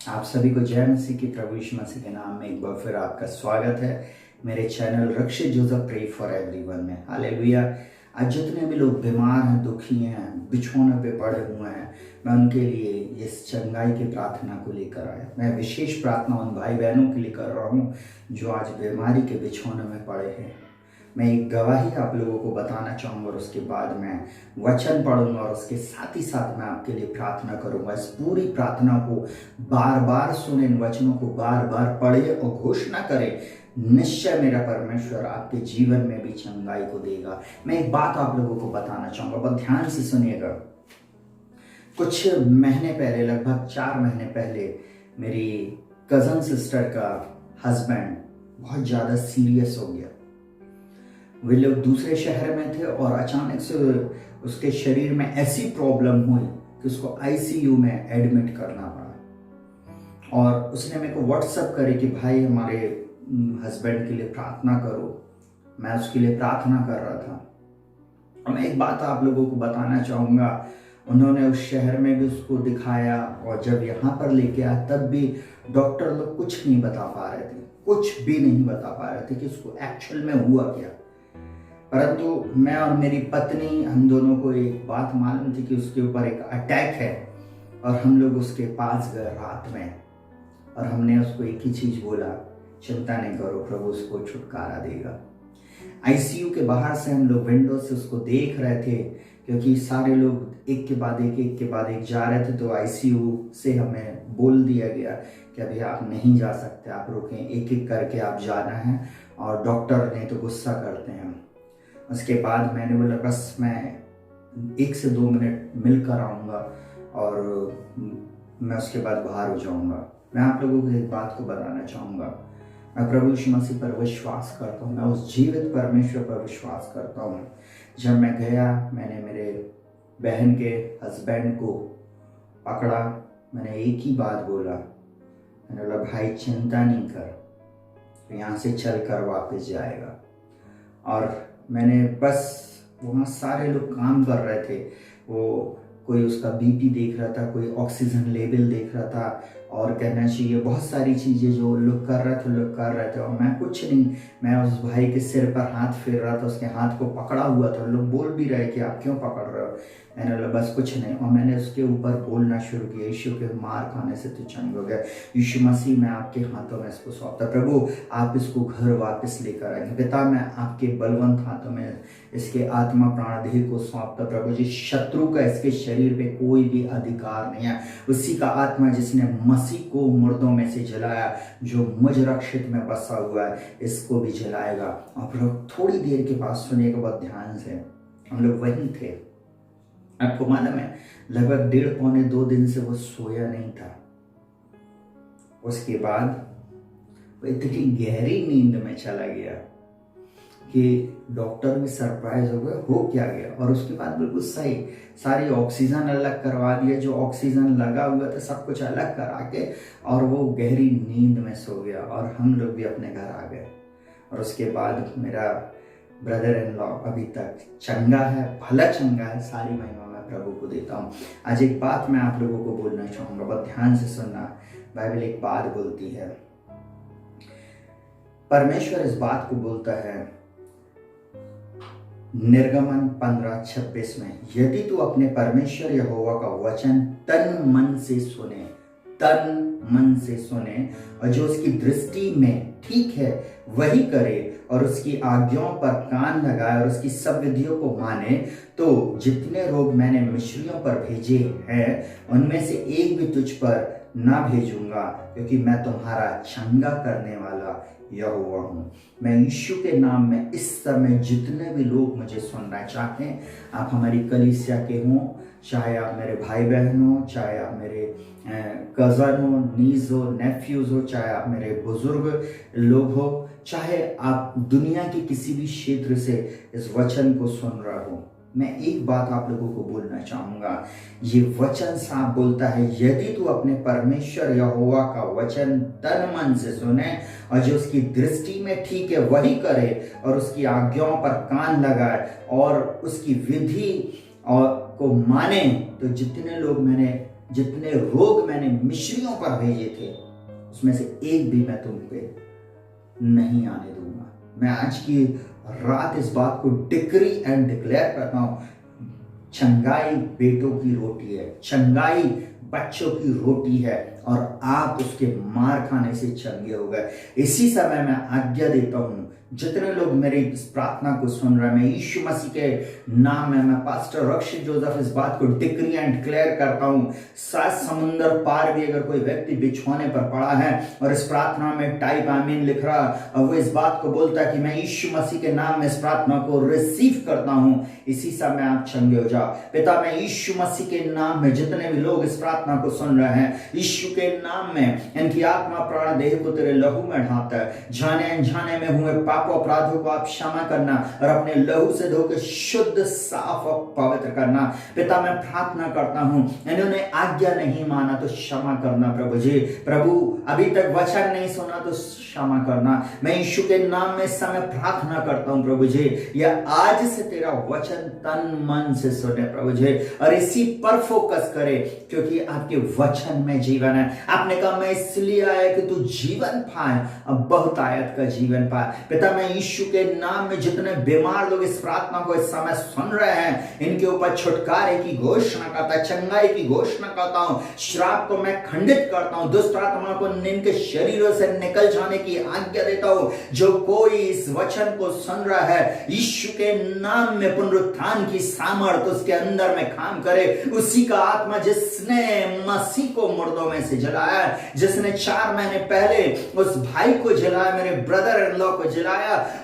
आप सभी को जय मसीह की प्रभु यीशु मसीह के नाम में एक बार फिर आपका स्वागत है मेरे channel Rakshit Joseph pray for everyone में। हालेलुया। आज जितने भी लोग बीमार हैं, दुखी हैं, बिछौने पे पड़े हुए हैं, मैं उनके लिए इस चंगाई की प्रार्थना को लेकर आया। मैं विशेष प्रार्थना उन भाई बहनों के लिए कर रहा हूँ जो आज बीमारी के बिछौने में पड़े हैं। मैं एक गवाही आप लोगों को बताना चाहूँगा और उसके बाद मैं वचन पढ़ूंगा और उसके साथ ही साथ मैं आपके लिए प्रार्थना करूंगा। इस पूरी प्रार्थना को बार बार सुने, इन वचनों को बार बार पढ़े और घोषणा करें। निश्चय मेरा परमेश्वर आपके जीवन में भी चंगाई को देगा। मैं एक बात आप लोगों को बताना चाहूँगा, बहुत ध्यान से सुनिएगा। कुछ महीने पहले, लगभग 4 महीने पहले, मेरी कज़न सिस्टर का हस्बैंड बहुत ज़्यादा सीरियस हो गया। वे लोग दूसरे शहर में थे और अचानक से उसके शरीर में ऐसी प्रॉब्लम हुई कि उसको आईसीयू में एडमिट करना पड़ा। और उसने मेरे को व्हाट्सएप करे कि भाई हमारे हस्बैंड के लिए प्रार्थना करो। मैं उसके लिए प्रार्थना कर रहा था। और मैं एक बात आप लोगों को बताना चाहूँगा, उन्होंने उस शहर में भी उसको दिखाया और जब यहाँ पर लेके आया तब भी डॉक्टर लोग कुछ नहीं बता पा रहे थे, कुछ भी नहीं बता पा रहे थे कि उसको एक्चुअल में हुआ क्या। परंतु मैं और मेरी पत्नी, हम दोनों को एक बात मालूम थी कि उसके ऊपर एक अटैक है। और हम लोग उसके पास गए रात में और हमने उसको एक ही चीज बोला, चिंता नहीं करो, प्रभु उसको छुटकारा देगा। आईसीयू के बाहर से हम लोग विंडो से उसको देख रहे थे, क्योंकि सारे लोग एक के बाद एक जा रहे थे। तो आईसीयू से हमें बोल दिया गया कि अभी आप नहीं जा सकते, आप रुकें, एक एक करके आप जाना है और डॉक्टर नहीं तो गुस्सा करते हैं। उसके बाद मैंने बोला बस मैं 1 से 2 मिनट मिलकर आऊँगा और मैं उसके बाद बाहर हो जाऊँगा। मैं आप लोगों को एक बात को बताना चाहूँगा, मैं प्रभु यीशु मसीह पर विश्वास करता हूँ, मैं उस जीवित परमेश्वर पर विश्वास करता हूँ। जब मैं गया, मैंने मेरे बहन के हस्बैंड को पकड़ा, मैंने एक ही बात बोला, मैंने बोला भाई चिंता नहीं कर, तो यहाँ से चल कर वापस जाएगा। और मैंने बस, वहाँ सारे लोग काम कर रहे थे, वो कोई उसका बीपी देख रहा था, कोई ऑक्सीजन लेवल देख रहा था, और कहना चाहिए बहुत सारी चीज़ें जो लोग कर रहे थे। और मैं कुछ नहीं, मैं उस भाई के सिर पर हाथ फेर रहा था, उसके हाथ को पकड़ा हुआ था। लोग बोल भी रहे कि आप क्यों पकड़ रहे हो। मैंने बोला बस कुछ नहीं, और मैंने उसके ऊपर बोलना शुरू किया, यीशु के मार खाने से तू चंग हो गया, यीशु मसीह मैं आपके हाथों में इसको सौंपता, प्रभु आप इसको घर वापस लेकर आएंगे, पिता मैं आपके बलवंत हाथों में इसके आत्मा प्राण देह को सौंपता, प्रभु जी शत्रु का इसके शरीर पे कोई भी अधिकार नहीं है। उसी का आत्मा जिसने मसीह को मुर्दों में से जलाया, जो मुझ रक्षित में बसा हुआ है, इसको भी जलाएगा। और प्रभु थोड़ी देर के बाद सुनिएगा बहुत ध्यान से, हम लोग वहीं थे, आपको मालूम है लगभग 1.5-2 दिन से वो सोया नहीं था। उसके बाद वो इतनी गहरी नींद में चला गया कि डॉक्टर भी सरप्राइज हो गया, हो क्या गया। और उसके बाद बिल्कुल सही, सारी ऑक्सीजन अलग करवा दिया, जो ऑक्सीजन लगा हुआ था सब कुछ अलग करा के, और वो गहरी नींद में सो गया। और हम लोग भी अपने घर आ गए। और उसके बाद मेरा ब्रदर इन लॉ अभी तक चंगा है, भला चंगा है। सारी महिमा मैं प्रभु को देता हूँ। आज एक बात मैं आप लोगों को बोलना चाहूँगा, बहुत ध्यान से सुनना। बाइबल एक बात बोलती है, परमेश्वर इस बात को बोलता है निर्गमन 15:26 में, यदि तू अपने परमेश्वर यहोवा का वचन तन मन से सुने और जो उसकी दृष्टि में ठीक है वही करे और उसकी आज्ञाओं पर कान लगाए और उसकी सब विधियों को माने, तो जितने रोग मैंने मिस्रियों पर भेजे हैं उनमें से एक भी तुझ पर ना भेजूंगा, क्योंकि मैं तुम्हारा चंगा करने वाला यहोवा हूँ। मैं यीशु के नाम में इस समय जितने भी लोग मुझे सुनना चाहते हैं, आप हमारी कलीसिया के हों, चाहे आप मेरे भाई बहन हो, चाहे आप मेरे कज़न हो, नीज हो, नेफ्यूज हो, चाहे आप मेरे बुजुर्ग लोग हो, चाहे आप दुनिया के किसी भी क्षेत्र से इस वचन को सुन रहे हो, मैं एक बात आप लोगों को बोलना चाहूंगा। ये वचन साफ बोलता है, यदि तू अपने परमेश्वर यहोवा का वचन तन मन से सुने और जो उसकी दृष्टि में ठीक है वही करे और उसकी आज्ञाओं पर कान लगाए और उसकी विधि और को माने, तो जितने लोग मैंने जितने रोग मैंने मिस्रियों पर भेजे थे उसमें से एक भी मैं तुम पे नहीं आने दूंगा। मैं आज की रात इस बात को डिक्री एंड डिक्लेयर करता हूं, चंगाई बेटों की रोटी है, चंगाई बच्चों की रोटी है और आप उसके मार खाने से चंगे हो गए। इसी समय मैं आज्ञा देता हूं, जितने लोग मेरी इस प्रार्थना को सुन रहे हैं, मैं यीशु मसीह के नाम में, मैं पास्टर रक्षित जोसेफ इस बात को डिक्री एंड डिक्लेयर करता हूं, 7 समुंदर पार भी अगर कोई व्यक्ति बिछौने पर पड़ा है और इस प्रार्थना में टाइप आमीन लिख रहा और वो इस बात को बोलता है कि मैं यीशु मसीह के नाम में इस प्रार्थना को रिसीव करता हूं, इसी समय आप चंगे हो जाओ। पिता, मैं यीशु मसीह के नाम में जितने भी लोग इस प्रार्थना को सुन रहे हैं, यीशु के नाम में इनकी आत्मा प्राण देह को तेरे लहू में ढांपता है। जाने अनजाने में हुए पापों अपराधों को आप क्षमा करना और अपने लहू से धोकर शुद्ध साफ और पवित्र करना। पिता, मैं प्रार्थना करता हूं, इन्होंने आज्ञा नहीं माना तो क्षमा करना प्रभु जी। प्रभु, अभी तक वचन नहीं सुना तो क्षमा करना। मैं यीशु के नाम में इस समय प्रार्थना करता हूं प्रभु जी, या आज से तेरा वचन तन मन से सुने प्रभु जी और इसी पर फोकस करे, क्योंकि आपके वचन में जीवन है। आपने कहा मैं इसलिए आया कि तू जीवन पाए, अब बहुत आयत का जीवन पाए। पिता, मैं यीशु के नाम में जितने बीमार लोग इस प्रार्थना को इस समय सुन रहे हैं, इनके ऊपर छुटकारे की घोषणा करता, चंगाई की घोषणा करता हूं। श्राप को मैं खंडित करता हूं, दुष्ट आत्मा को इनके शरीरों से निकल जाने की आज्ञा देता हूं। जो कोई इस वचन को सुन रहा है, यीशु के नाम में पुनरुत्थान की सामर्थ उसके अंदर में काम करे। उसी का आत्मा जिसने मसीह को मुर्दों में से जलाया, जिसने 4 महीने पहले उस भाई को जलाया, मेरे ब्रदर इन लॉ को जलाया,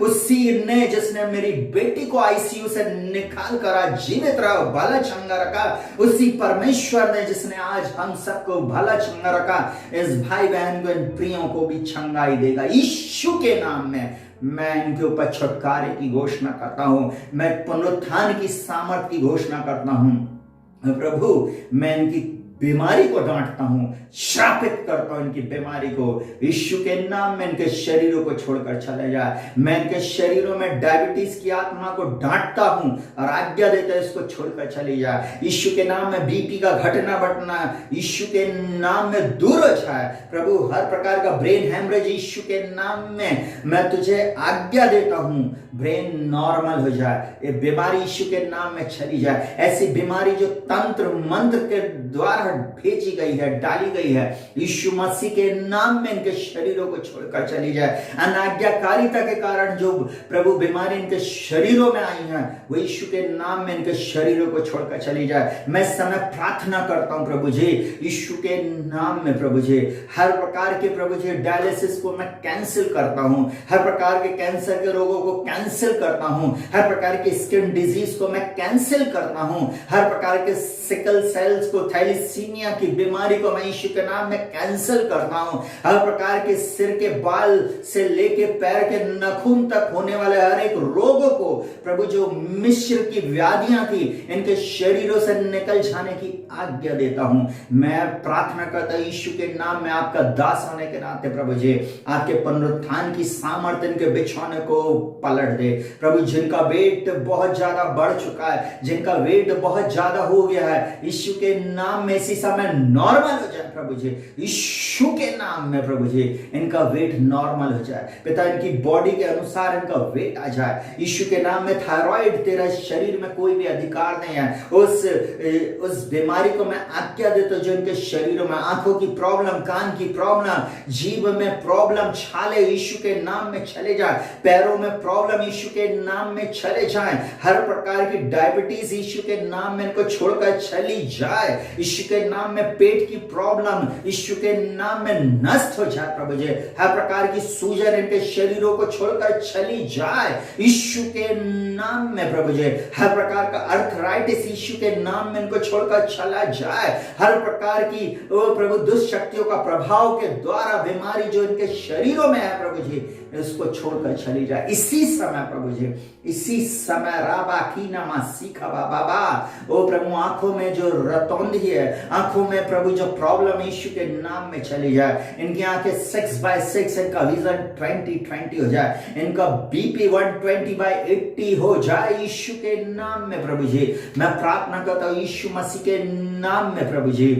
उसी ने जिसने मेरी बेटी को आईसीयू से निकाल कर जीवित रहा, भला चंगा रखा, उसी परमेश्वर ने जिसने आज हम सबको भला चंगा रखा, इस भाई बहन को, इन प्रियों को भी चंगाई देगा। यीशु के नाम में मैं इनके ऊपर छुटकारे की घोषणा करता हूं, मैं पुनरुत्थान की सामर्थ की घोषणा करता हूं। प्रभु, मैं इनकी बीमारी को डांटता हूं, श्रापित करता हूं इनकी बीमारी को। यीशु के नाम में इनके शरीरों को छोड़कर चले जाए। मैं इनके शरीरों में डायबिटीज की आत्मा को डांटता हूं और आज्ञा देता है इसको छोड़कर चली जाए। यीशु के नाम में बीपी का घटना बढ़ना यीशु के नाम में दूर हो जाए। प्रभु, हर प्रकार का ब्रेन हेमरेज यीशु के नाम में मैं तुझे आज्ञा देता हूं, ब्रेन नॉर्मल हो जाए। ये बीमारी यीशु के नाम में चली जाए। ऐसी बीमारी जो तंत्र मंत्र के द्वारा भेजी गई है, डाली गई है, यीशु मसीह के नाम में इनके शरीरों को छोड़कर चली जाए। अनाज्ञाकारिता के कारण जो प्रभु बीमारी इनके शरीरों में आई है, वो यीशु के नाम में इनके शरीरों को छोड़कर चली जाए। मैं समय प्रार्थना करता हूं प्रभु जी, यीशु के नाम में प्रभु जी, हर प्रकार के प्रभु जी डायलिसिस को मैं कैंसिल करता हूं, हर प्रकार के कैंसर के रोगों को कैंसिल करता हूं, हर प्रकार के स्किन डिजीज को मैं कैंसिल करता हूं, हर प्रकार के सिकल सेल्स को, थैलीसीमिया की बीमारी को मैं यीशु के नाम में कैंसिल करता हूं। हर प्रकार के सिर के बाल से लेके पैर के नखून तक होने वाले हर एक रोगों को प्रभु, जो मिस्र की व्याधियां थी, इनके शरीरों से निकल जाने की आज्ञा देता हूं। मैं प्रार्थना करता हूं यीशु के नाम में, आपका दास होने के नाते प्रभु जी, आपके पुनरुत्थान की सामर्थ्य इनके बिछौने को पलट दे। प्रभु, जिनका वेट बहुत ज्यादा बढ़ चुका है, जिनका वेट बहुत ज्यादा हो गया है, यीशु के नाम में इसी समय नॉर्मल हो जाए प्रभु जी। यीशु के नाम में प्रभु जी, इनका वेट नॉर्मल हो जाए। पिता, इनकी बॉडी के अनुसार इनका वेट आ जाए। यीशु के नाम में थायराइड तेरा शरीर में कोई भी अधिकार नहीं है, उस बीमारी को मैं आज्ञा देता हूं जो इनके शरीरों में, आंखों की प्रॉब्लम, कान की प्रॉब्लम, जीभ में प्रॉब्लम, छाले यीशु के नाम में चले जाए। पैरों में प्रॉब्लम यीशु के नाम में चले जाए। हर प्रकार की डायबिटीज यीशु के नाम में इनको छोड़कर चली जाए। यीशु के नाम में पेट की प्रॉब्लम यीशु के नाम में नष्ट हो जाए प्रभु जी। हर प्रकार की सूजन इनके शरीरों को छोड़कर चली जाए यीशु के नाम में प्रभु जी। हर प्रकार का अर्थराइटिस यीशु के नाम में इनको छोड़कर चला जाए। हर प्रकार की प्रभु दुष्ट शक्तियों का प्रभाव के द्वारा बीमारी जो इनके शरीरों में है प्रभु जी, इसको छोड़कर चली जाए इसी समय प्रभु जी, इसी समय। राबा की नमा सीखा बाबा, ओ प्रभु, आंखों में जो रतौंधी है, आंखों में प्रभु जो प्रॉब्लम यीशु के नाम में चली जाए। इनकी आंखें 6/6, इनका विजन 20/20 हो जाए, इनका बीपी 120/80 हो जाए यीशु के नाम में प्रभु जी। मैं प्रार्थना करता हूं यीशु मसीह के नाम में प्रभु जी,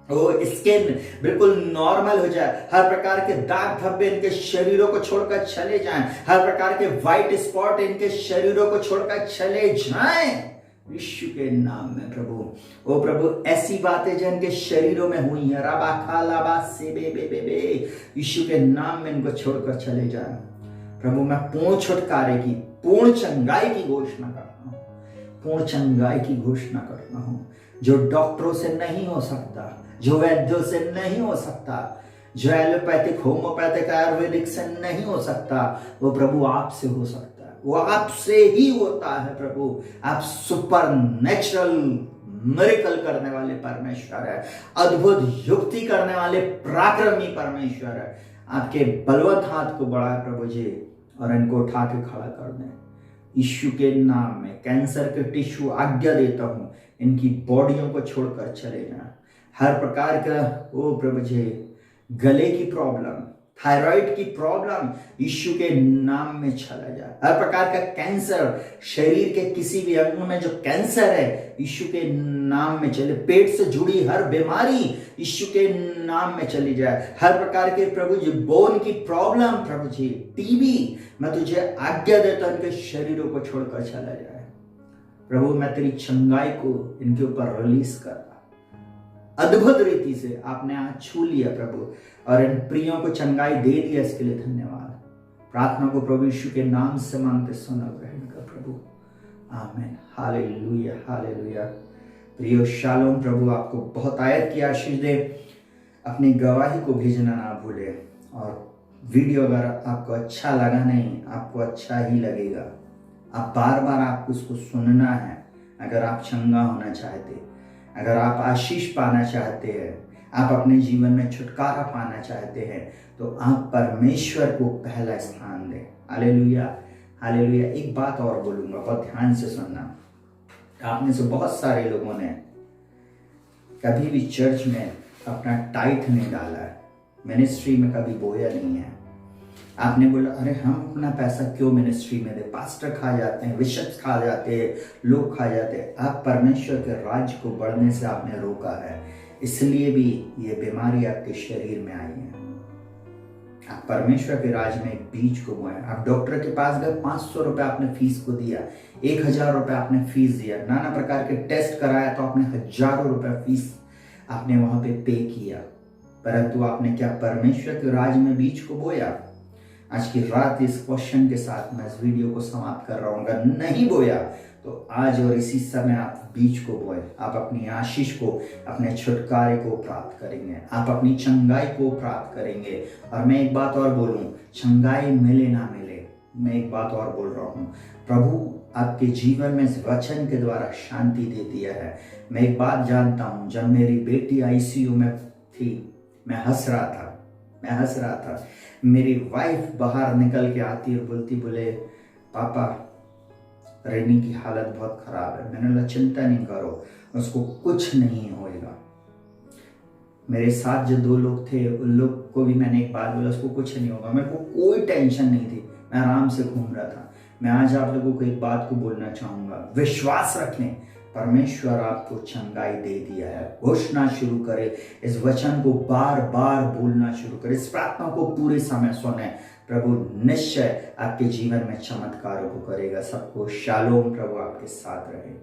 वो स्किन बिल्कुल नॉर्मल हो जाए, हर प्रकार के दाग धब्बे इनके शरीरों को छोड़कर चले जाएं, हर प्रकार के व्हाइट स्पॉट इनके शरीरों को छोड़कर चले जाएं यीशु के नाम में। प्रभु, ओ प्रभु, ऐसी बातें जो इनके शरीरों में हुई हैं, रबा खा लाबा से बे यीशु के नाम में इनको छोड़कर चले जाएं। प्रभु, मैं पूर्ण छुटकारे की, पूर्ण चंगाई की घोषणा करता हूं, पूर्ण चंगाई की घोषणा करता हूं। जो डॉक्टरों से नहीं हो सकता, जो वैद्यों से नहीं हो सकता, जो एलोपैथिक, होम्योपैथिक, आयुर्वेदिक से नहीं हो सकता, वो प्रभु आपसे हो सकता है, वो आपसे ही होता है। प्रभु, आप सुपर नेचुरल मिरेकल करने वाले परमेश्वर है, अद्भुत युक्ति करने वाले पराक्रमी परमेश्वर है। आपके बलवंत हाथ को बढ़ाए प्रभु जी, और इनको उठा के खड़ा कर दें यीशु के नाम में। कैंसर के टिश्यू आज्ञा देता हूं, इनकी बॉडियों को छोड़कर चले जाएं। हर प्रकार का ओ प्रभु जी, गले की प्रॉब्लम, थायराइड की प्रॉब्लम यीशु के नाम में चला जाए। हर प्रकार का कैंसर, शरीर के किसी भी अंग में जो कैंसर है यीशु के नाम में चले। पेट से जुड़ी हर बीमारी यीशु के नाम में चली जाए। हर प्रकार के प्रभु जी बोन की प्रॉब्लम, प्रभु जी टीबी, मैं तुझे आज्ञा देता हूं इनके शरीरों को छोड़कर चला जाए। प्रभु, मैं तेरी चंगाई को इनके ऊपर रिलीज कर रहा, अद्भुत रीति से आपने आज छू लिया प्रभु, और इन प्रियों को चंगाई दे दिया, इसके लिए धन्यवाद। प्रार्थना को प्रभु यीशु के नाम से मांगते सुनो ग्रहण कर प्रभु, आमीन। Hallelujah, hallelujah. प्रियो शालोम, प्रभु आपको बहुत आयत की आशीष दे। अपनी गवाही को भेजना ना भूले, और वीडियो अगर आपको अच्छा लगा नहीं, आपको अच्छा ही लगेगा, आप बार बार आपको उसको सुनना है। अगर आप चंगा होना चाहते, अगर आप आशीष पाना चाहते हैं, आप अपने जीवन में छुटकारा पाना चाहते हैं, तो आप परमेश्वर को पहला स्थान दें। Hallelujah, hallelujah. एक बात और बोलूंगा, बहुत ध्यान से सुनना। आप में से बहुत सारे लोगों ने कभी भी चर्च में अपना टाइट नहीं डाला है, मिनिस्ट्री में कभी बोया नहीं है। आपने बोला, अरे हम अपना पैसा क्यों मिनिस्ट्री में दे, पास्टर खा जाते हैं, बिशप्स खा जाते हैं, लोग खा जाते हैं। आप परमेश्वर के राज्य को बढ़ने से आपने रोका है, इसलिए भी ये बीमारी आपके शरीर में आई है। आप परमेश्वर के राज्य में एक बीज को बोए। आप डॉक्टर के पास गए, 500 रुपए आपने फीस को दिया, 1000 रुपए आपने फीस दिया, नाना प्रकार के टेस्ट कराया तो आपने हजारों रुपए फीस आपने वहां पे पे किया, परंतु आपने क्या परमेश्वर के राज्य में बीज को बोया? आज की रात इस क्वेश्चन के साथ मैं इस वीडियो को समाप्त कर रहा हूं। अगर नहीं बोया तो आज और इसी समय आप बीज को बोए। आप अपनी आशीष को, अपने छुटकारे को प्राप्त करेंगे, आप अपनी चंगाई को प्राप्त करेंगे। और मैं एक बात और बोलूं, चंगाई मिले ना मिले, मैं एक बात और बोल रहा हूं, प्रभु आपके जीवन में इस वचन के द्वारा शांति दे दिया है। मैं एक बात जानता हूं, जब मेरी बेटी आईसीयू में थी, मैं हंस रहा था। मेरी वाइफ बाहर निकल के आती और बोलती, बोले पापा रेनी की हालत बहुत खराब है। मैंने बोला चिंता नहीं करो, उसको कुछ नहीं होएगा। मेरे साथ जो 2 लोग थे उन लोग को भी मैंने एक बात बोला, उसको कुछ नहीं होगा। मेरे को कोई टेंशन नहीं थी, मैं आराम से घूम रहा था। मैं आज आप लोगों को एक बात को बोलना चाहूंगा, विश्वास रखें, परमेश्वर आपको चंगाई दे दिया है। घोषणा शुरू करें, इस वचन को बार बार बोलना शुरू करें, इस प्रार्थना को पूरे समय सुने। प्रभु निश्चय आपके जीवन में चमत्कारों को करेगा। सबको शालोम, प्रभु आपके साथ रहे।